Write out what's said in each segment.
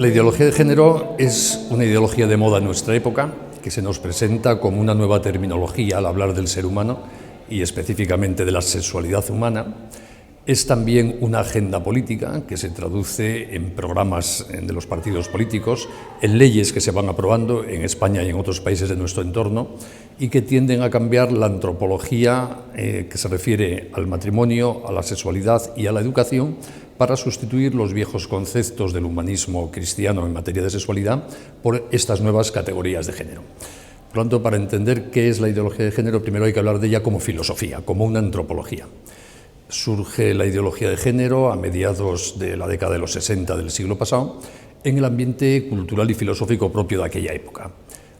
La ideología de género es una ideología de moda en nuestra época, que se nos presenta como una nueva terminología al hablar del ser humano y específicamente de la sexualidad humana. Es también una agenda política que se traduce en programas de los partidos políticos, en leyes que se van aprobando en España y en otros países de nuestro entorno y que tienden a cambiar la antropología que se refiere al matrimonio, a la sexualidad y a la educación para sustituir los viejos conceptos del humanismo cristiano en materia de sexualidad por estas nuevas categorías de género. Por lo tanto, para entender qué es la ideología de género, primero hay que hablar de ella como filosofía, como una antropología. Surge la ideología de género a mediados de la década de los 60 del siglo pasado en el ambiente cultural y filosófico propio de aquella época.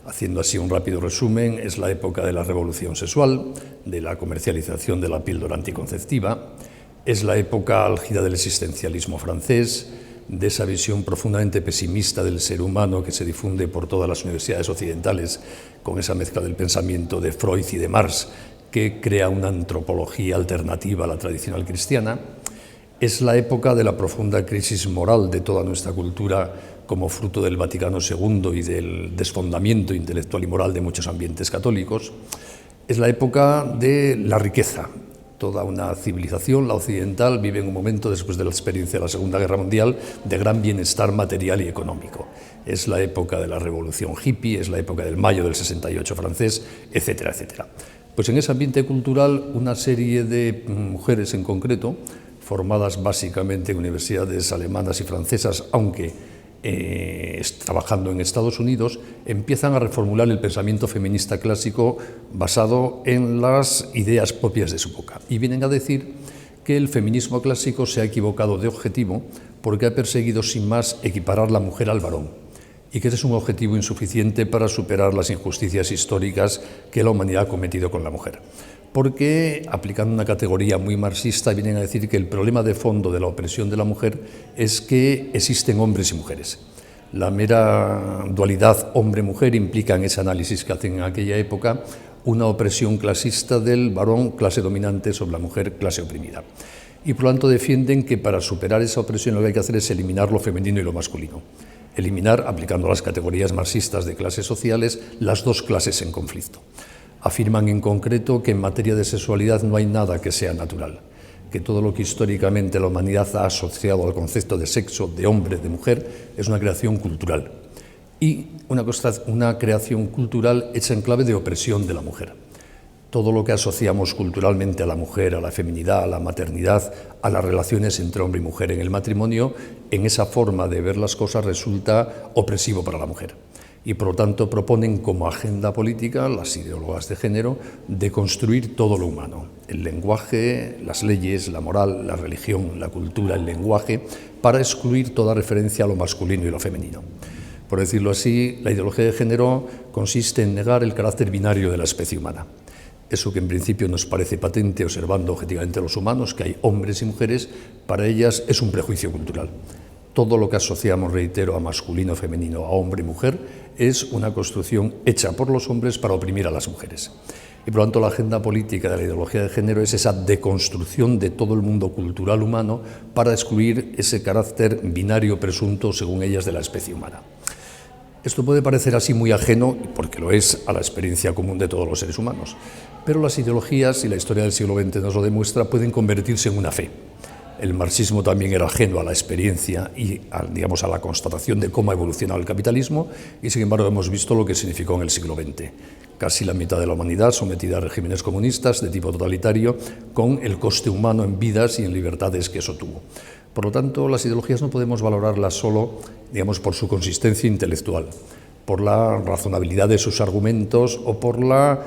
Haciendo así un rápido resumen, es la época de la revolución sexual, de la comercialización de la píldora anticonceptiva, es la época álgida del existencialismo francés, de esa visión profundamente pesimista del ser humano que se difunde por todas las universidades occidentales con esa mezcla del pensamiento de Freud y de Marx, que crea una antropología alternativa a la tradicional cristiana. Es la época de la profunda crisis moral de toda nuestra cultura como fruto del Vaticano II y del desfondamiento intelectual y moral de muchos ambientes católicos. Es la época de la riqueza. Toda una civilización, la occidental, vive en un momento después de la experiencia de la Segunda Guerra Mundial de gran bienestar material y económico. Es la época de la revolución hippie, es la época del mayo del 68 francés, etcétera, etcétera. Pues en ese ambiente cultural una serie de mujeres en concreto, formadas básicamente en universidades alemanas y francesas, aunque trabajando en Estados Unidos, empiezan a reformular el pensamiento feminista clásico basado en las ideas propias de su época. Y vienen a decir que el feminismo clásico se ha equivocado de objetivo porque ha perseguido sin más equiparar la mujer al varón, y que ese es un objetivo insuficiente para superar las injusticias históricas que la humanidad ha cometido con la mujer. Porque, aplicando una categoría muy marxista, vienen a decir que el problema de fondo de la opresión de la mujer es que existen hombres y mujeres. La mera dualidad hombre-mujer implica en ese análisis que hacen en aquella época una opresión clasista del varón, clase dominante, sobre la mujer, clase oprimida. Y por lo tanto defienden que para superar esa opresión lo que hay que hacer es eliminar lo femenino y lo masculino. Eliminar, aplicando las categorías marxistas de clases sociales, las dos clases en conflicto. Afirman en concreto que en materia de sexualidad no hay nada que sea natural, que todo lo que históricamente la humanidad ha asociado al concepto de sexo, de hombre, de mujer, es una creación cultural. Y una creación cultural hecha en clave de opresión de la mujer. Todo lo que asociamos culturalmente a la mujer, a la feminidad, a la maternidad, a las relaciones entre hombre y mujer en el matrimonio, en esa forma de ver las cosas resulta opresivo para la mujer. Y por lo tanto proponen como agenda política, las ideólogas de género, de construir todo lo humano, el lenguaje, las leyes, la moral, la religión, la cultura, el lenguaje, para excluir toda referencia a lo masculino y lo femenino. Por decirlo así, la ideología de género consiste en negar el carácter binario de la especie humana. Eso que en principio nos parece patente observando objetivamente a los humanos, que hay hombres y mujeres, para ellas es un prejuicio cultural. Todo lo que asociamos, reitero, a masculino, femenino, a hombre y mujer, es una construcción hecha por los hombres para oprimir a las mujeres. Y por lo tanto la agenda política de la ideología de género es esa deconstrucción de todo el mundo cultural humano para excluir ese carácter binario presunto, según ellas, de la especie humana. Esto puede parecer así muy ajeno, porque lo es, a la experiencia común de todos los seres humanos, pero las ideologías, y la historia del siglo XX nos lo demuestra, pueden convertirse en una fe. El marxismo también era ajeno a la experiencia y a la constatación de cómo ha evolucionado el capitalismo, y sin embargo hemos visto lo que significó en el siglo XX. Casi la mitad de la humanidad sometida a regímenes comunistas de tipo totalitario, con el coste humano en vidas y en libertades que eso tuvo. Por lo tanto, las ideologías no podemos valorarlas solo, por su consistencia intelectual, por la razonabilidad de sus argumentos o por la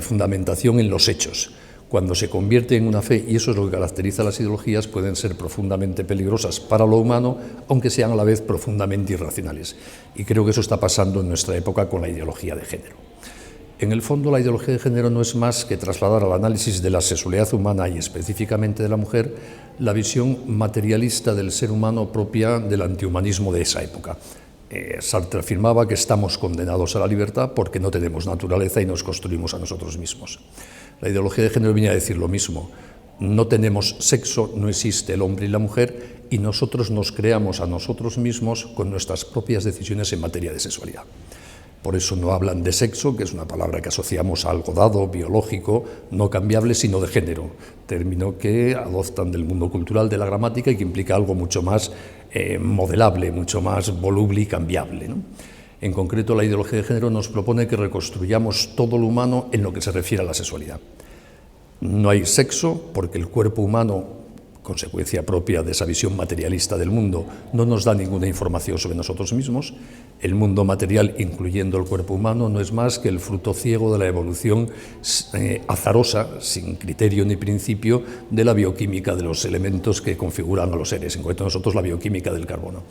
fundamentación en los hechos. Cuando se convierte en una fe, y eso es lo que caracteriza a las ideologías, pueden ser profundamente peligrosas para lo humano, aunque sean a la vez profundamente irracionales. Y creo que eso está pasando en nuestra época con la ideología de género. En el fondo, la ideología de género no es más que trasladar al análisis de la sexualidad humana y específicamente de la mujer la visión materialista del ser humano propia del antihumanismo de esa época. Sartre afirmaba que estamos condenados a la libertad porque no tenemos naturaleza y nos construimos a nosotros mismos. La ideología de género viene a decir lo mismo. No tenemos sexo, no existe el hombre y la mujer, y nosotros nos creamos a nosotros mismos con nuestras propias decisiones en materia de sexualidad. Por eso no hablan de sexo, que es una palabra que asociamos a algo dado, biológico, no cambiable, sino de género, término que adoptan del mundo cultural, de la gramática, y que implica algo mucho más modelable, mucho más voluble y cambiable, ¿no? En concreto, la ideología de género nos propone que reconstruyamos todo lo humano en lo que se refiere a la sexualidad. No hay sexo porque el cuerpo humano, consecuencia propia de esa visión materialista del mundo, no nos da ninguna información sobre nosotros mismos. El mundo material, incluyendo el cuerpo humano, no es más que el fruto ciego de la evolución azarosa, sin criterio ni principio, de la bioquímica de los elementos que configuran a los seres, en concreto nosotros la bioquímica del carbono.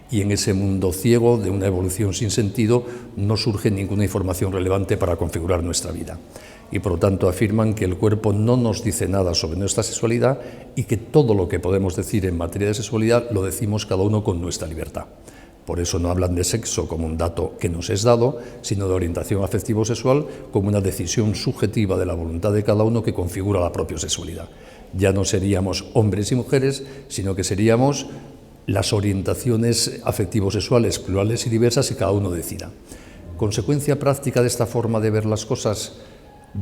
Y en ese mundo ciego de una evolución sin sentido no surge ninguna información relevante para configurar nuestra vida. Y por lo tanto afirman que el cuerpo no nos dice nada sobre nuestra sexualidad y que todo lo que podemos decir en materia de sexualidad lo decimos cada uno con nuestra libertad. Por eso no hablan de sexo como un dato que nos es dado, sino de orientación afectivo-sexual como una decisión subjetiva de la voluntad de cada uno que configura la propia sexualidad. Ya no seríamos hombres y mujeres, sino que seríamos las orientaciones afectivo-sexuales plurales y diversas que cada uno decida. Consecuencia práctica de esta forma de ver las cosas: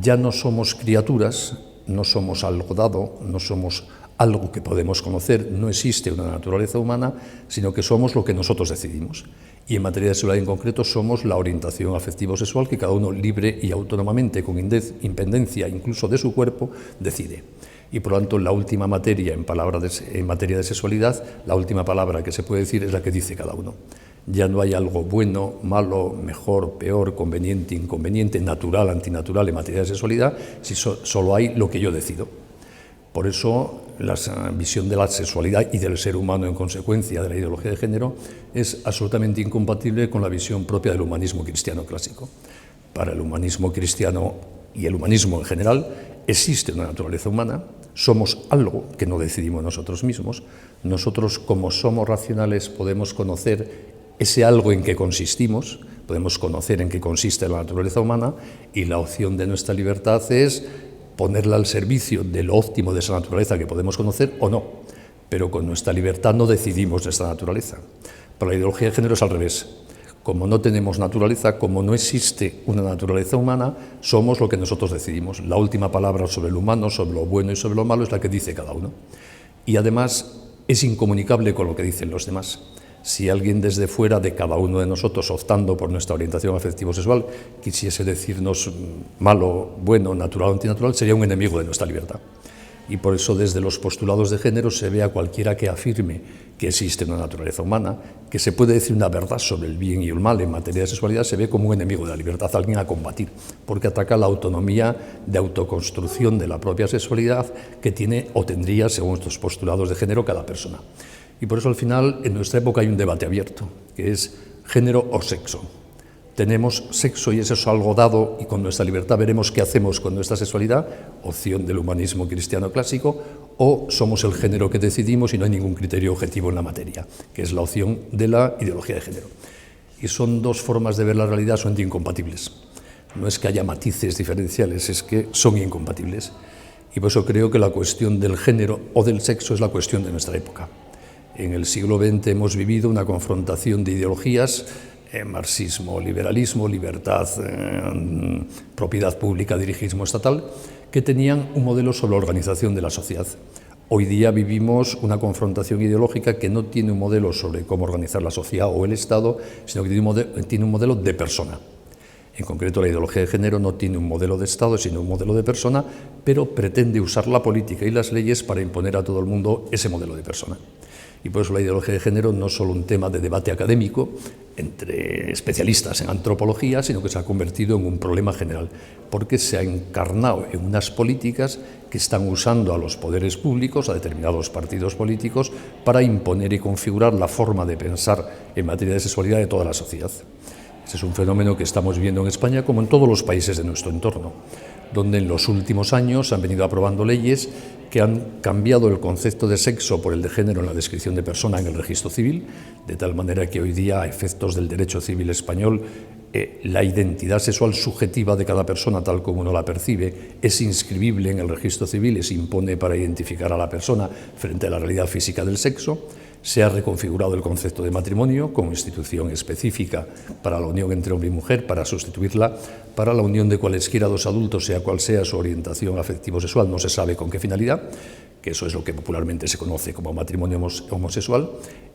ya no somos criaturas, no somos algo dado, no somos algo que podemos conocer, no existe una naturaleza humana, sino que somos lo que nosotros decidimos. Y en materia de sexualidad en concreto somos la orientación afectivo-sexual que cada uno libre y autónomamente, con independencia incluso de su cuerpo, decide. Y por lo tanto la última materia en materia de sexualidad, la última palabra que se puede decir es la que dice cada uno. Ya no hay algo bueno, malo, mejor, peor, conveniente, inconveniente, natural, antinatural en materia de sexualidad, si solo hay lo que yo decido. Por eso la visión de la sexualidad y del ser humano en consecuencia de la ideología de género es absolutamente incompatible con la visión propia del humanismo cristiano clásico. Para el humanismo cristiano y el humanismo en general existe una naturaleza humana, somos algo que no decidimos nosotros mismos. Nosotros, como somos racionales, podemos conocer ese algo en que consistimos, podemos conocer en qué consiste la naturaleza humana, y la opción de nuestra libertad es ponerla al servicio de lo óptimo de esa naturaleza que podemos conocer o no, pero con nuestra libertad no decidimos nuestra naturaleza. Para la ideología de género es al revés. Como no tenemos naturaleza, como no existe una naturaleza humana, somos lo que nosotros decidimos. La última palabra sobre lo humano, sobre lo bueno y sobre lo malo es la que dice cada uno. Y además es incomunicable con lo que dicen los demás. Si alguien desde fuera de cada uno de nosotros, optando por nuestra orientación afectivo-sexual, quisiese decirnos malo, bueno, natural o antinatural, sería un enemigo de nuestra libertad. Y por eso desde los postulados de género se ve a cualquiera que afirme que existe una naturaleza humana, que se puede decir una verdad sobre el bien y el mal en materia de sexualidad, se ve como un enemigo de la libertad, alguien a combatir, porque ataca la autonomía de autoconstrucción de la propia sexualidad que tiene o tendría, según estos postulados de género, cada persona. Y por eso al final en nuestra época hay un debate abierto, que es género o sexo. Tenemos sexo y eso es algo dado y con nuestra libertad veremos qué hacemos con nuestra sexualidad, opción del humanismo cristiano clásico, o somos el género que decidimos y no hay ningún criterio objetivo en la materia, que es la opción de la ideología de género. Y son dos formas de ver la realidad, son incompatibles. No es que haya matices diferenciales, es que son incompatibles. Y por eso creo que la cuestión del género o del sexo es la cuestión de nuestra época. En el siglo XX hemos vivido una confrontación de ideologías, marxismo, liberalismo, libertad, propiedad pública, dirigismo estatal, que tenían un modelo sobre la organización de la sociedad. Hoy día vivimos una confrontación ideológica que no tiene un modelo sobre cómo organizar la sociedad o el Estado, sino que tiene un modelo de persona. En concreto, la ideología de género no tiene un modelo de Estado, sino un modelo de persona, pero pretende usar la política y las leyes para imponer a todo el mundo ese modelo de persona. Y por eso la ideología de género no es solo un tema de debate académico entre especialistas en antropología, sino que se ha convertido en un problema general, porque se ha encarnado en unas políticas que están usando a los poderes públicos, a determinados partidos políticos, para imponer y configurar la forma de pensar en materia de sexualidad de toda la sociedad. Ese es un fenómeno que estamos viendo en España como en todos los países de nuestro entorno, donde en los últimos años se han venido aprobando leyes que han cambiado el concepto de sexo por el de género en la descripción de persona en el registro civil, de tal manera que hoy día, a efectos del derecho civil español, la identidad sexual subjetiva de cada persona, tal como uno la percibe, es inscribible en el registro civil y se impone para identificar a la persona frente a la realidad física del sexo. Se ha reconfigurado el concepto de matrimonio como institución específica para la unión entre hombre y mujer, para sustituirla para la unión de cualesquiera dos adultos, sea cual sea su orientación afectivo-sexual, no se sabe con qué finalidad, que eso es lo que popularmente se conoce como matrimonio homosexual,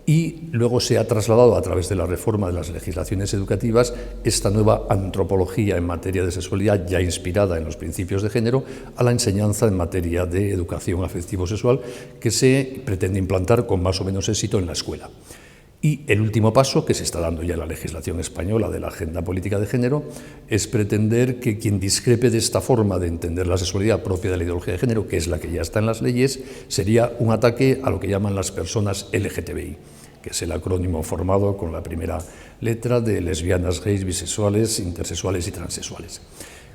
y luego se ha trasladado a través de la reforma de las legislaciones educativas esta nueva antropología en materia de sexualidad, ya inspirada en los principios de género, a la enseñanza en materia de educación afectivo-sexual que se pretende implantar con más o menos éxito en la escuela. Y el último paso, que se está dando ya en la legislación española de la agenda política de género, es pretender que quien discrepe de esta forma de entender la sexualidad propia de la ideología de género, que es la que ya está en las leyes, sería un ataque a lo que llaman las personas LGTBI, que es el acrónimo formado con la primera letra de lesbianas, gays, bisexuales, intersexuales y transexuales.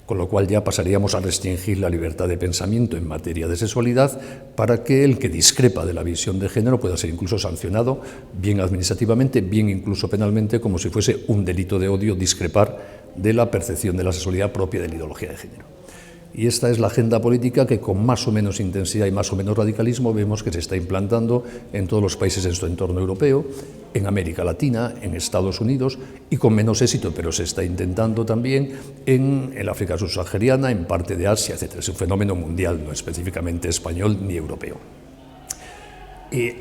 Con lo cual ya pasaríamos a restringir la libertad de pensamiento en materia de sexualidad para que el que discrepa de la visión de género pueda ser incluso sancionado, bien administrativamente, bien incluso penalmente, como si fuese un delito de odio discrepar de la percepción de la sexualidad propia de la ideología de género. Y esta es la agenda política que con más o menos intensidad y más o menos radicalismo vemos que se está implantando en todos los países de su entorno europeo, en América Latina, en Estados Unidos y con menos éxito, pero se está intentando también en el África subsahariana, en parte de Asia, etc. Es un fenómeno mundial, no específicamente español ni europeo.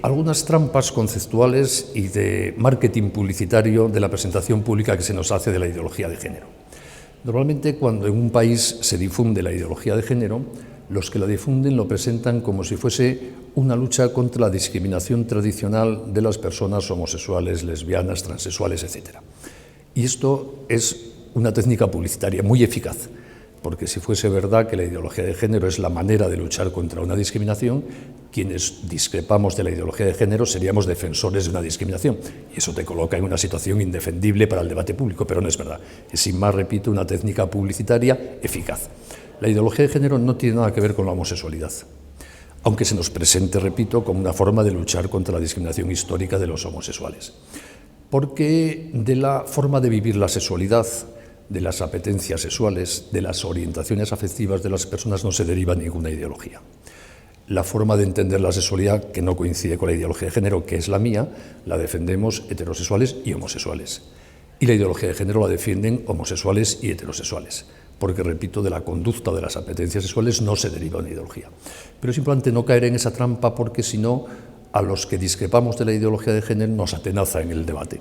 Algunas trampas conceptuales y de marketing publicitario de la presentación pública que se nos hace de la ideología de género. Normalmente, cuando en un país se difunde la ideología de género, los que la difunden lo presentan como si fuese una lucha contra la discriminación tradicional de las personas homosexuales, lesbianas, transexuales, etc. Y esto es una técnica publicitaria muy eficaz, porque si fuese verdad que la ideología de género es la manera de luchar contra una discriminación, quienes discrepamos de la ideología de género seríamos defensores de una discriminación, y eso te coloca en una situación indefendible para el debate público, pero no es verdad. Es, sin más, repito, una técnica publicitaria eficaz. La ideología de género no tiene nada que ver con la homosexualidad, aunque se nos presente, repito, como una forma de luchar contra la discriminación histórica de los homosexuales. Porque de la forma de vivir la sexualidad, de las apetencias sexuales, de las orientaciones afectivas de las personas no se deriva ninguna ideología. La forma de entender la sexualidad, que no coincide con la ideología de género, que es la mía, la defendemos heterosexuales y homosexuales. Y la ideología de género la defienden homosexuales y heterosexuales, porque, repito, de la conducta de las apetencias sexuales no se deriva una ideología. Pero es importante no caer en esa trampa, porque si no, a los que discrepamos de la ideología de género nos atenaza en el debate.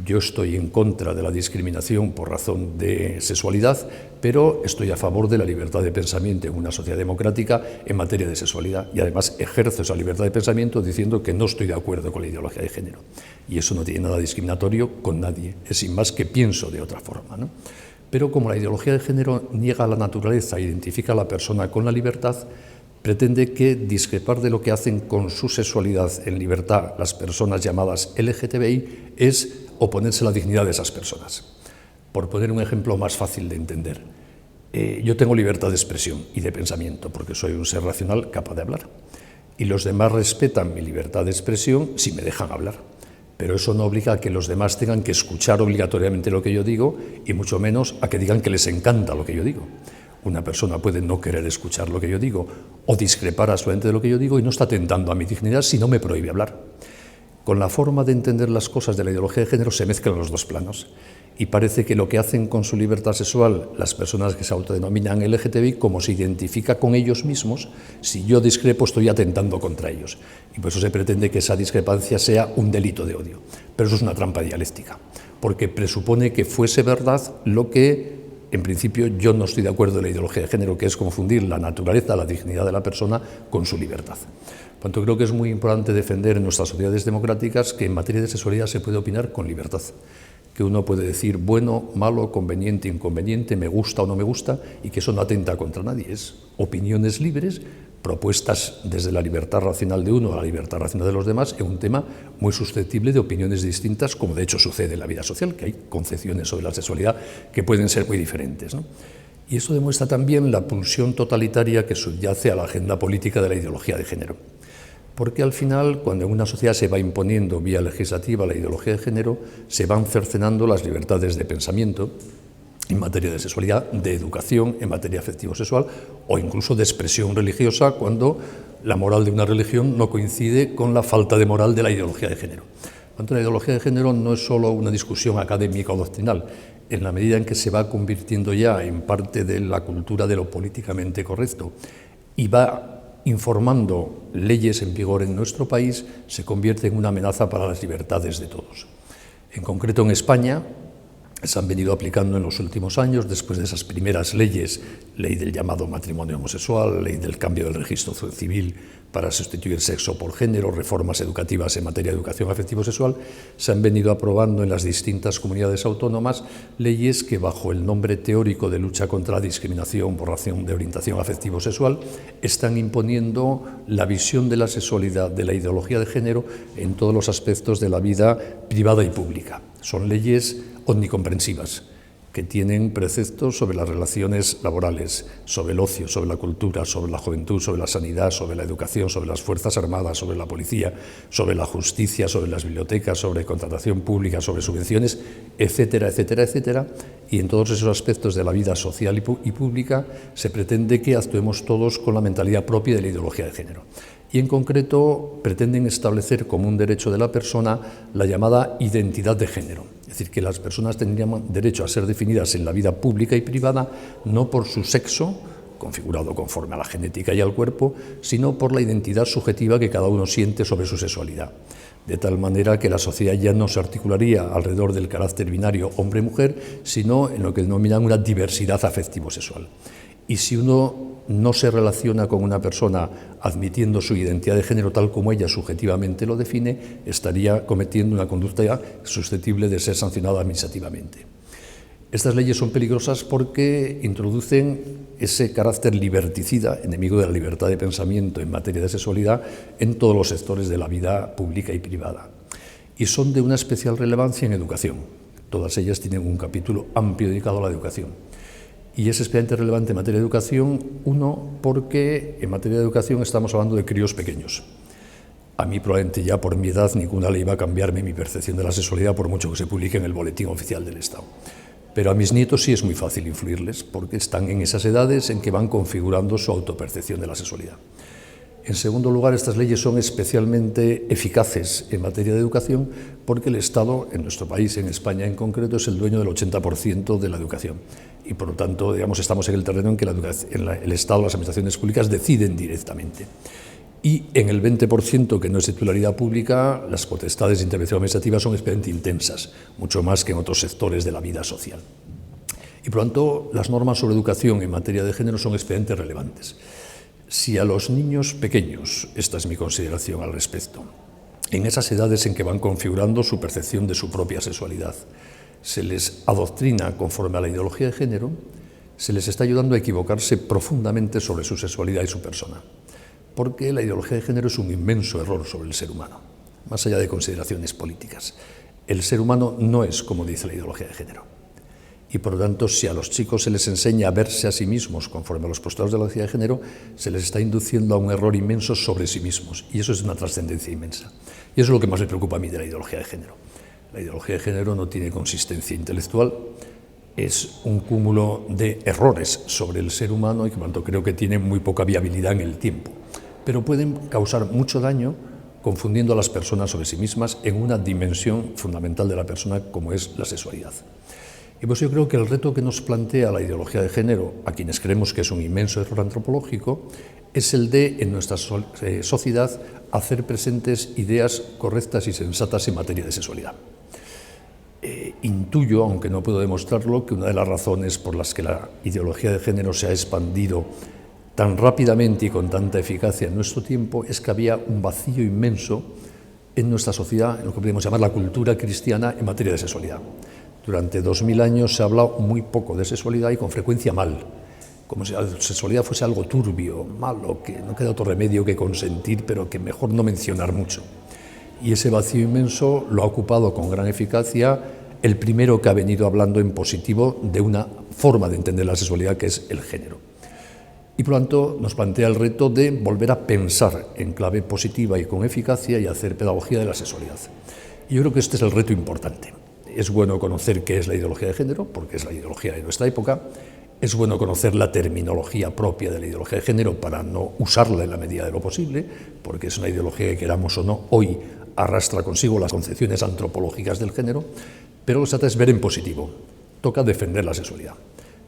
Yo estoy en contra de la discriminación por razón de sexualidad, pero estoy a favor de la libertad de pensamiento en una sociedad democrática en materia de sexualidad, y además ejerzo esa libertad de pensamiento diciendo que no estoy de acuerdo con la ideología de género. Y eso no tiene nada discriminatorio con nadie, es sin más que pienso de otra forma, ¿no? Pero como la ideología de género niega la naturaleza e identifica a la persona con la libertad, pretende que discrepar de lo que hacen con su sexualidad en libertad las personas llamadas LGTBI es oponerse a la dignidad de esas personas. Por poner un ejemplo más fácil de entender, yo tengo libertad de expresión y de pensamiento porque soy un ser racional capaz de hablar, y los demás respetan mi libertad de expresión si me dejan hablar, pero eso no obliga a que los demás tengan que escuchar obligatoriamente lo que yo digo, y mucho menos a que digan que les encanta lo que yo digo. Una persona puede no querer escuchar lo que yo digo o discrepar absolutamente de lo que yo digo y no está atentando a mi dignidad si no me prohíbe hablar. Con la forma de entender las cosas de la ideología de género se mezclan los dos planos y parece que lo que hacen con su libertad sexual las personas que se autodenominan LGTBI, como se identifica con ellos mismos, si yo discrepo estoy atentando contra ellos. Y por eso se pretende que esa discrepancia sea un delito de odio. Pero eso es una trampa dialéctica, porque presupone que fuese verdad lo que, en principio, yo no estoy de acuerdo en la ideología de género, que es confundir la naturaleza, la dignidad de la persona con su libertad. Por tanto, creo que es muy importante defender en nuestras sociedades democráticas que en materia de sexualidad se puede opinar con libertad, que uno puede decir bueno, malo, conveniente, inconveniente, me gusta o no me gusta, y que eso no atenta contra nadie. Es opiniones libres, propuestas desde la libertad racional de uno a la libertad racional de los demás, en un tema muy susceptible de opiniones distintas, como de hecho sucede en la vida social, que hay concepciones sobre la sexualidad que pueden ser muy diferentes, ¿no? Y eso demuestra también la pulsión totalitaria que subyace a la agenda política de la ideología de género. Porque al final, cuando en una sociedad se va imponiendo vía legislativa la ideología de género, se van cercenando las libertades de pensamiento en materia de sexualidad, de educación, en materia afectivo-sexual o incluso de expresión religiosa, cuando la moral de una religión no coincide con la falta de moral de la ideología de género. Por tanto, la ideología de género no es solo una discusión académica o doctrinal. En la medida en que se va convirtiendo ya en parte de la cultura de lo políticamente correcto y va informando leyes en vigor en nuestro país, se convierte en una amenaza para las libertades de todos. En concreto, en España, se han venido aplicando en los últimos años, después de esas primeras leyes, ley del llamado matrimonio homosexual, ley del cambio del registro civil para sustituir sexo por género, reformas educativas en materia de educación afectivo-sexual, se han venido aprobando en las distintas comunidades autónomas leyes que, bajo el nombre teórico de lucha contra la discriminación por razón de orientación afectivo-sexual, están imponiendo la visión de la sexualidad, de la ideología de género, en todos los aspectos de la vida privada y pública. Son leyes omnicomprensivas, que tienen preceptos sobre las relaciones laborales, sobre el ocio, sobre la cultura, sobre la juventud, sobre la sanidad, sobre la educación, sobre las Fuerzas Armadas, sobre la policía, sobre la justicia, sobre las bibliotecas, sobre contratación pública, sobre subvenciones, etcétera, etcétera, etcétera. Y en todos esos aspectos de la vida social y pública se pretende que actuemos todos con la mentalidad propia de la ideología de género. Y en concreto pretenden establecer como un derecho de la persona la llamada identidad de género. Es decir, que las personas tendrían derecho a ser definidas en la vida pública y privada no por su sexo, configurado conforme a la genética y al cuerpo, sino por la identidad subjetiva que cada uno siente sobre su sexualidad. De tal manera que la sociedad ya no se articularía alrededor del carácter binario hombre-mujer, sino en lo que denominan una diversidad afectivo-sexual. Y si uno no se relaciona con una persona admitiendo su identidad de género tal como ella subjetivamente lo define, estaría cometiendo una conducta susceptible de ser sancionada administrativamente. Estas leyes son peligrosas porque introducen ese carácter liberticida, enemigo de la libertad de pensamiento en materia de sexualidad, en todos los sectores de la vida pública y privada. Y son de una especial relevancia en educación. Todas ellas tienen un capítulo amplio dedicado a la educación. Y es especialmente relevante en materia de educación, uno, porque en materia de educación estamos hablando de críos pequeños. A mí probablemente ya por mi edad ninguna ley va a cambiarme mi percepción de la sexualidad por mucho que se publique en el Boletín Oficial del Estado. Pero a mis nietos sí es muy fácil influirles porque están en esas edades en que van configurando su autopercepción de la sexualidad. En segundo lugar, estas leyes son especialmente eficaces en materia de educación porque el Estado, en nuestro país, en España en concreto, es el dueño del 80% de la educación. Y por lo tanto, digamos, estamos en el terreno en que el Estado, las administraciones públicas deciden directamente. Y en el 20% que no es de titularidad pública, las potestades de intervención administrativa son especialmente intensas, mucho más que en otros sectores de la vida social. Y por lo tanto, las normas sobre educación en materia de género son especialmente relevantes. Si a los niños pequeños, esta es mi consideración al respecto, en esas edades en que van configurando su percepción de su propia sexualidad, se les adoctrina conforme a la ideología de género, se les está ayudando a equivocarse profundamente sobre su sexualidad y su persona, porque la ideología de género es un inmenso error sobre el ser humano, más allá de consideraciones políticas. El ser humano no es como dice la ideología de género. Y por lo tanto, si a los chicos se les enseña a verse a sí mismos conforme a los postulados de la ideología de género, se les está induciendo a un error inmenso sobre sí mismos. Y eso es una trascendencia inmensa. Y eso es lo que más me preocupa a mí de la ideología de género. La ideología de género no tiene consistencia intelectual, es un cúmulo de errores sobre el ser humano y que por lo tanto creo que tiene muy poca viabilidad en el tiempo. Pero pueden causar mucho daño confundiendo a las personas sobre sí mismas en una dimensión fundamental de la persona como es la sexualidad. Y pues yo creo que el reto que nos plantea la ideología de género, a quienes creemos que es un inmenso error antropológico, es el de, en nuestra sociedad, hacer presentes ideas correctas y sensatas en materia de sexualidad. Intuyo, aunque no puedo demostrarlo, que una de las razones por las que la ideología de género se ha expandido tan rápidamente y con tanta eficacia en nuestro tiempo es que había un vacío inmenso en nuestra sociedad, en lo que podríamos llamar la cultura cristiana en materia de sexualidad. Durante 2000 años se ha hablado muy poco de sexualidad y con frecuencia mal, como si la sexualidad fuese algo turbio, malo, que no queda otro remedio que consentir, pero que mejor no mencionar mucho. Y ese vacío inmenso lo ha ocupado con gran eficacia el primero que ha venido hablando en positivo de una forma de entender la sexualidad que es el género. Y por lo tanto nos plantea el reto de volver a pensar en clave positiva y con eficacia y hacer pedagogía de la sexualidad. Y yo creo que este es el reto importante. Es bueno conocer qué es la ideología de género, porque es la ideología de nuestra época. es bueno conocer la terminología propia de la ideología de género para no usarla en la medida de lo posible, porque es una ideología que, queramos o no, hoy arrastra consigo las concepciones antropológicas del género, pero lo que se trata es ver en positivo. Toca defender la sexualidad.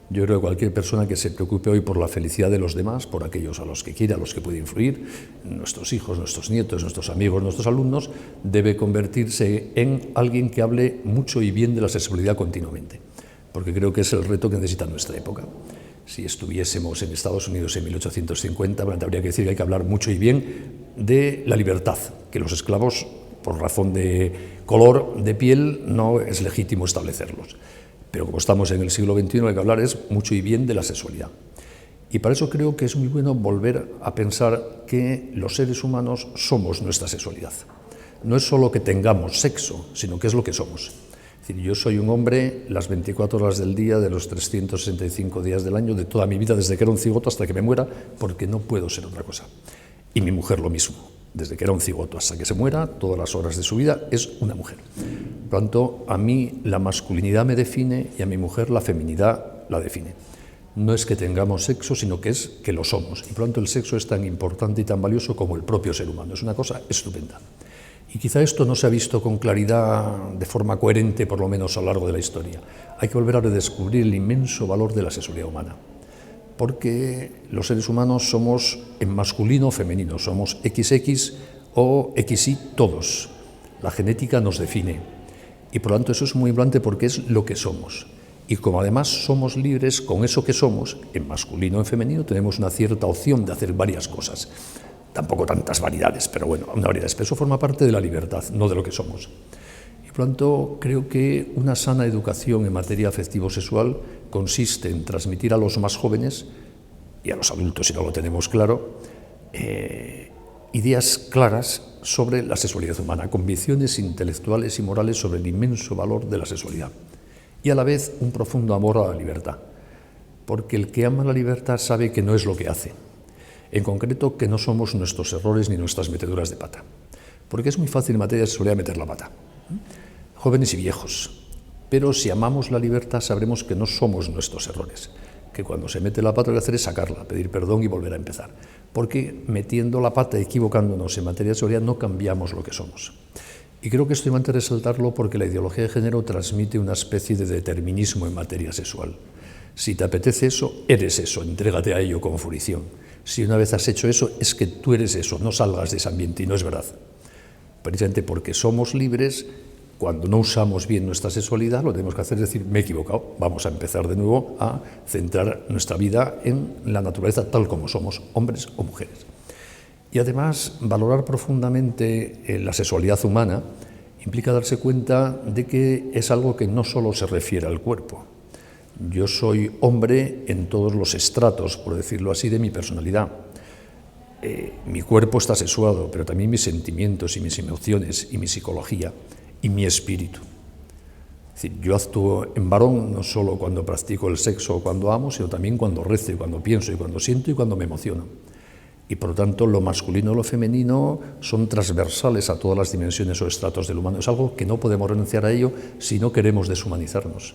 Yo creo que cualquier persona que se preocupe hoy por la felicidad de los demás, por aquellos a los que quiere, a los que puede influir, nuestros hijos, nuestros nietos, nuestros amigos, nuestros alumnos, debe convertirse en alguien que hable mucho y bien de la sexualidad continuamente, porque creo que es el reto que necesita nuestra época. Si estuviésemos en Estados Unidos en 1850, habría que decir que hay que hablar mucho y bien de la libertad, que los esclavos, por razón de color de piel, no es legítimo establecerlos. Pero como estamos en el siglo XXI, lo que hay que hablar es mucho y bien de la sexualidad. Y para eso creo que es muy bueno volver a pensar que los seres humanos somos nuestra sexualidad. No es solo que tengamos sexo, sino que es lo que somos. Es decir, yo soy un hombre las 24 horas del día, de los 365 días del año, de toda mi vida, desde que era un cigoto hasta que me muera, porque no puedo ser otra cosa. Y mi mujer lo mismo, desde que era un cigoto hasta que se muera, todas las horas de su vida es una mujer. Por lo tanto, a mí la masculinidad me define y a mi mujer la feminidad la define. No es que tengamos sexo, sino que es que lo somos. Y por lo tanto el sexo es tan importante y tan valioso como el propio ser humano. Es una cosa estupenda. Y quizá esto no se ha visto con claridad, de forma coherente, por lo menos a lo largo de la historia. Hay que volver a redescubrir el inmenso valor de la sexualidad humana. Porque los seres humanos somos en masculino o femenino, somos XX o XY todos. La genética nos define y por lo tanto eso es muy importante porque es lo que somos. Y como además somos libres con eso que somos, en masculino o en femenino, tenemos una cierta opción de hacer varias cosas. Tampoco tantas variedades, pero bueno, una variedad. Pero eso forma parte de la libertad, no de lo que somos. Y por lo tanto, creo que una sana educación en materia afectivo-sexual consiste en transmitir a los más jóvenes y a los adultos, si no lo tenemos claro, ideas claras sobre la sexualidad humana, convicciones intelectuales y morales sobre el inmenso valor de la sexualidad. Y a la vez un profundo amor a la libertad, porque el que ama la libertad sabe que no es lo que hace, en concreto que no somos nuestros errores ni nuestras meteduras de pata, porque es muy fácil en materia de sexualidad meter la pata, jóvenes y viejos, pero si amamos la libertad sabremos que no somos nuestros errores, que cuando se mete la pata lo que hacer es sacarla, pedir perdón y volver a empezar, porque metiendo la pata, equivocándonos en materia de sexualidad no cambiamos lo que somos. Y creo que esto es importante resaltarlo porque la ideología de género transmite una especie de determinismo en materia sexual. Si te apetece eso, eres eso, entrégate a ello con fruición. Si una vez has hecho eso, es que tú eres eso, no salgas de ese ambiente, y no es verdad. Precisamente porque somos libres, cuando no usamos bien nuestra sexualidad, lo que tenemos que hacer es decir, me he equivocado, vamos a empezar de nuevo a centrar nuestra vida en la naturaleza tal como somos, hombres o mujeres. Y además, valorar profundamente la sexualidad humana implica darse cuenta de que es algo que no solo se refiere al cuerpo. Yo soy hombre en todos los estratos, por decirlo así, de mi personalidad. Mi cuerpo está sexuado, pero también mis sentimientos y mis emociones y mi psicología y mi espíritu. Es decir, yo actúo en varón no solo cuando practico el sexo o cuando amo, sino también cuando rezo y cuando pienso y cuando siento y cuando me emociono. Y por lo tanto lo masculino y lo femenino son transversales a todas las dimensiones o estratos del humano. Es algo que no podemos renunciar a ello si no queremos deshumanizarnos.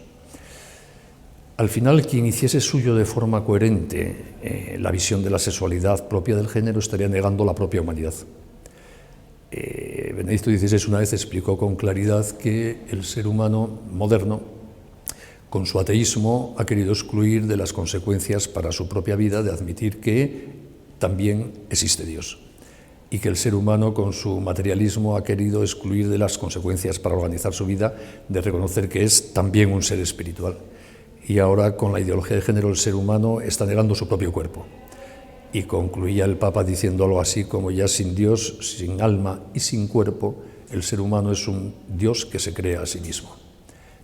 Al final, quien hiciese suyo de forma coherente la visión de la sexualidad propia del género estaría negando la propia humanidad. Benedicto XVI una vez explicó con claridad que el ser humano moderno, con su ateísmo, ha querido excluir de las consecuencias para su propia vida de admitir que también existe Dios, y que el ser humano con su materialismo ha querido excluir de las consecuencias para organizar su vida de reconocer que es también un ser espiritual. Y ahora con la ideología de género el ser humano está negando su propio cuerpo. Y concluía el Papa diciéndolo así como ya sin Dios, sin alma y sin cuerpo, el ser humano es un Dios que se crea a sí mismo.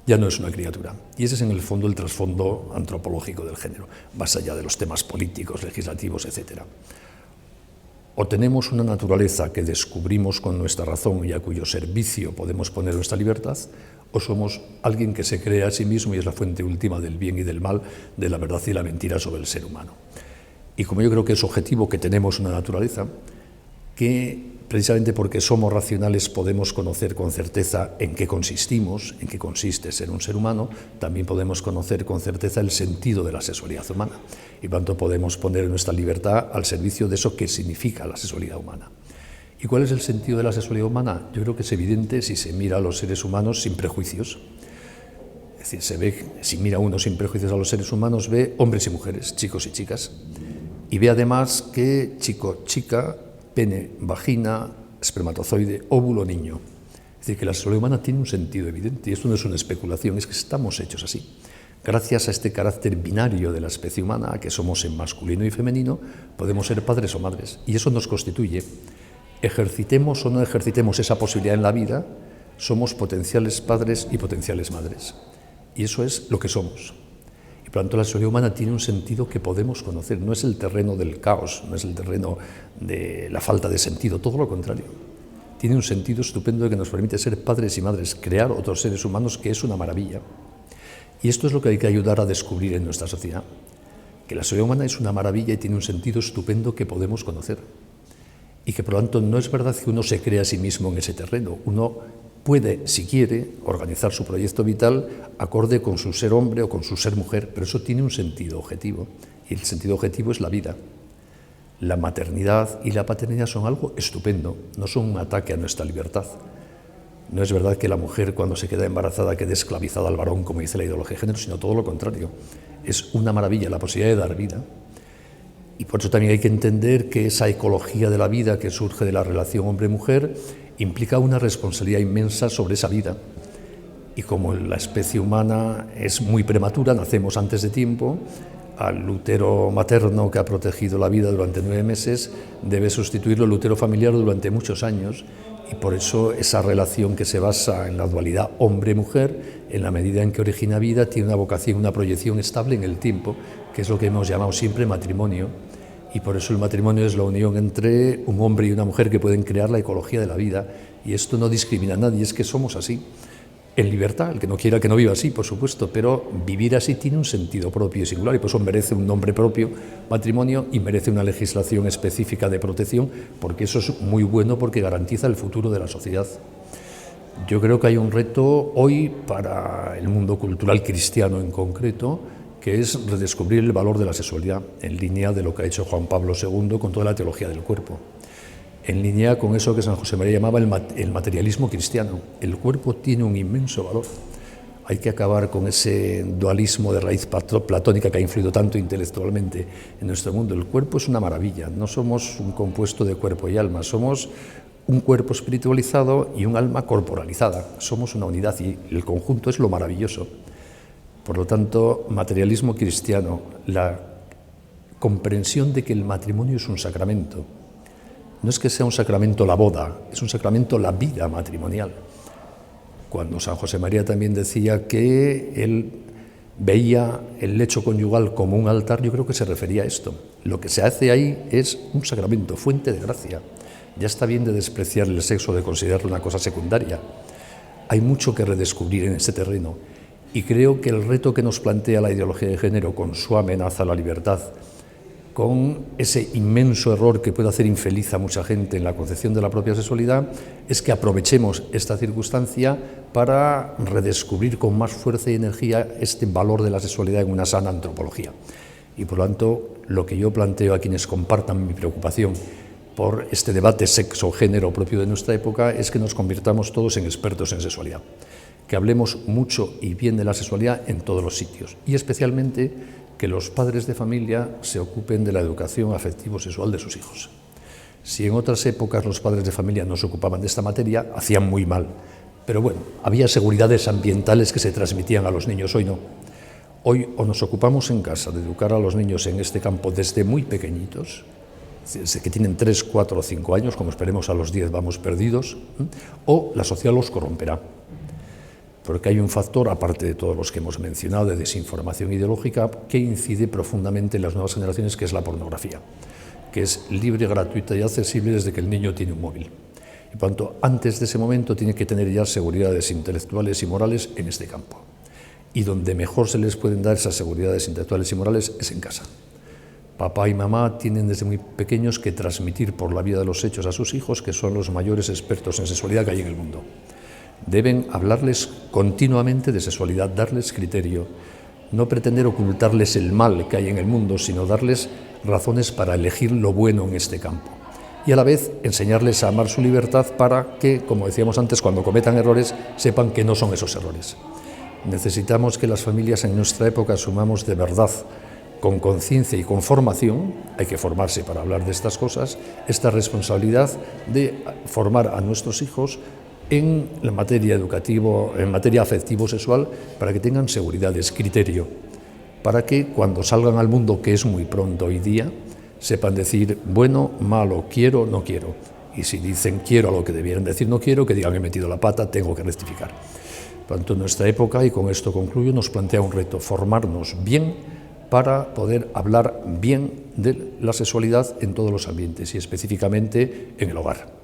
Ya no es una criatura. Y ese es en el fondo el trasfondo antropológico del género, más allá de los temas políticos, legislativos, etc. O tenemos una naturaleza que descubrimos con nuestra razón y a cuyo servicio podemos poner nuestra libertad, o somos alguien que se crea a sí mismo y es la fuente última del bien y del mal, de la verdad y la mentira sobre el ser humano. Y como yo creo que es objetivo que tenemos una naturaleza que Precisamente porque somos racionales podemos conocer con certeza en qué consistimos, en qué consiste ser un ser humano, también podemos conocer con certeza el sentido de la sexualidad humana y por tanto podemos poner nuestra libertad al servicio de eso que significa la sexualidad humana. ¿Y cuál es el sentido de la sexualidad humana? Yo creo que es evidente si se mira a los seres humanos sin prejuicios. Es decir, se ve, si mira uno sin prejuicios a los seres humanos, ve hombres y mujeres, chicos y chicas, y ve además que chico, chica, pene, vagina, espermatozoide, óvulo, niño. Es decir, que la sexualidad humana tiene un sentido evidente, y esto no es una especulación, es que estamos hechos así. Gracias a este carácter binario de la especie humana, que somos en masculino y femenino, podemos ser padres o madres, y eso nos constituye. Ejercitemos o no ejercitemos esa posibilidad en la vida, somos potenciales padres y potenciales madres. Y eso es lo que somos. Y por lo tanto la sexualidad humana tiene un sentido que podemos conocer. No es el terreno del caos, no es el terreno de la falta de sentido, todo lo contrario. Tiene un sentido estupendo que nos permite ser padres y madres, crear otros seres humanos, que es una maravilla. Y esto es lo que hay que ayudar a descubrir en nuestra sociedad. Que la sexualidad humana es una maravilla y tiene un sentido estupendo que podemos conocer. Y que por lo tanto no es verdad que uno se crea a sí mismo en ese terreno. Uno puede, si quiere, organizar su proyecto vital acorde con su ser hombre o con su ser mujer, pero eso tiene un sentido objetivo, y el sentido objetivo es la vida. La maternidad y la paternidad son algo estupendo, no son un ataque a nuestra libertad. No es verdad que la mujer, cuando se queda embarazada, quede esclavizada al varón, como dice la ideología de género, sino todo lo contrario. Es una maravilla la posibilidad de dar vida. Y por eso también hay que entender que esa ecología de la vida que surge de la relación hombre-mujer implica una responsabilidad inmensa sobre esa vida. Y como la especie humana es muy prematura, nacemos antes de tiempo, al útero materno que ha protegido la vida durante 9 meses debe sustituirlo el útero familiar durante muchos años, y por eso esa relación que se basa en la dualidad hombre-mujer, en la medida en que origina vida, tiene una vocación, una proyección estable en el tiempo, que es lo que hemos llamado siempre matrimonio. Y por eso el matrimonio es la unión entre un hombre y una mujer que pueden crear la ecología de la vida. Y esto no discrimina a nadie, es que somos así. En libertad, el que no quiera que no viva así, por supuesto, pero vivir así tiene un sentido propio y singular, y por eso merece un nombre propio, matrimonio, y merece una legislación específica de protección, porque eso es muy bueno, porque garantiza el futuro de la sociedad. Yo creo que hay un reto hoy para el mundo cultural cristiano en concreto, que es redescubrir el valor de la sexualidad, en línea de lo que ha hecho Juan Pablo II con toda la teología del cuerpo, en línea con eso que San José María llamaba el materialismo cristiano. El cuerpo tiene un inmenso valor. Hay que acabar con ese dualismo de raíz platónica que ha influido tanto intelectualmente en nuestro mundo. El cuerpo es una maravilla, no somos un compuesto de cuerpo y alma, somos un cuerpo espiritualizado y un alma corporalizada, somos una unidad y el conjunto es lo maravilloso. Por lo tanto, materialismo cristiano, la comprensión de que el matrimonio es un sacramento. No es que sea un sacramento la boda, es un sacramento la vida matrimonial. Cuando San José María también decía que él veía el lecho conyugal como un altar, yo creo que se refería a esto. Lo que se hace ahí es un sacramento, fuente de gracia. Ya está bien de despreciar el sexo, de considerarlo una cosa secundaria. Hay mucho que redescubrir en este terreno. Y creo que el reto que nos plantea la ideología de género con su amenaza a la libertad, con ese inmenso error que puede hacer infeliz a mucha gente en la concepción de la propia sexualidad, es que aprovechemos esta circunstancia para redescubrir con más fuerza y energía este valor de la sexualidad en una sana antropología. Y por lo tanto, lo que yo planteo a quienes compartan mi preocupación por este debate sexo-género propio de nuestra época es que nos convirtamos todos en expertos en sexualidad, que hablemos mucho y bien de la sexualidad en todos los sitios, y especialmente que los padres de familia se ocupen de la educación afectivo-sexual de sus hijos. Si en otras épocas los padres de familia no se ocupaban de esta materia, hacían muy mal, pero bueno, había seguridades ambientales que se transmitían a los niños, hoy no. Hoy o nos ocupamos en casa de educar a los niños en este campo desde muy pequeñitos, desde que tienen 3, 4 o 5 años, como esperemos a los 10 vamos perdidos, o la sociedad los corromperá. Porque hay un factor, aparte de todos los que hemos mencionado, de desinformación ideológica, que incide profundamente en las nuevas generaciones, que es la pornografía, que es libre, gratuita y accesible desde que el niño tiene un móvil. Y por tanto, antes de ese momento tiene que tener ya seguridades intelectuales y morales en este campo. Y donde mejor se les pueden dar esas seguridades intelectuales y morales es en casa. Papá y mamá tienen desde muy pequeños que transmitir por la vía de los hechos a sus hijos, que son los mayores expertos en sexualidad que hay en el mundo. Deben hablarles continuamente de sexualidad, darles criterio, no pretender ocultarles el mal que hay en el mundo, sino darles razones para elegir lo bueno en este campo. Y a la vez enseñarles a amar su libertad para que, como decíamos antes, cuando cometan errores, sepan que no son esos errores. Necesitamos que las familias en nuestra época asumamos de verdad, con conciencia y con formación, hay que formarse para hablar de estas cosas, esta responsabilidad de formar a nuestros hijos en la materia educativa, en materia afectivo-sexual, para que tengan seguridades, criterio, para que cuando salgan al mundo, que es muy pronto hoy día, sepan decir bueno, malo, quiero, no quiero. Y si dicen quiero a lo que debieran decir no quiero, que digan he metido la pata, tengo que rectificar. Por tanto, en nuestra época, y con esto concluyo, nos plantea un reto, formarnos bien para poder hablar bien de la sexualidad en todos los ambientes y específicamente en el hogar.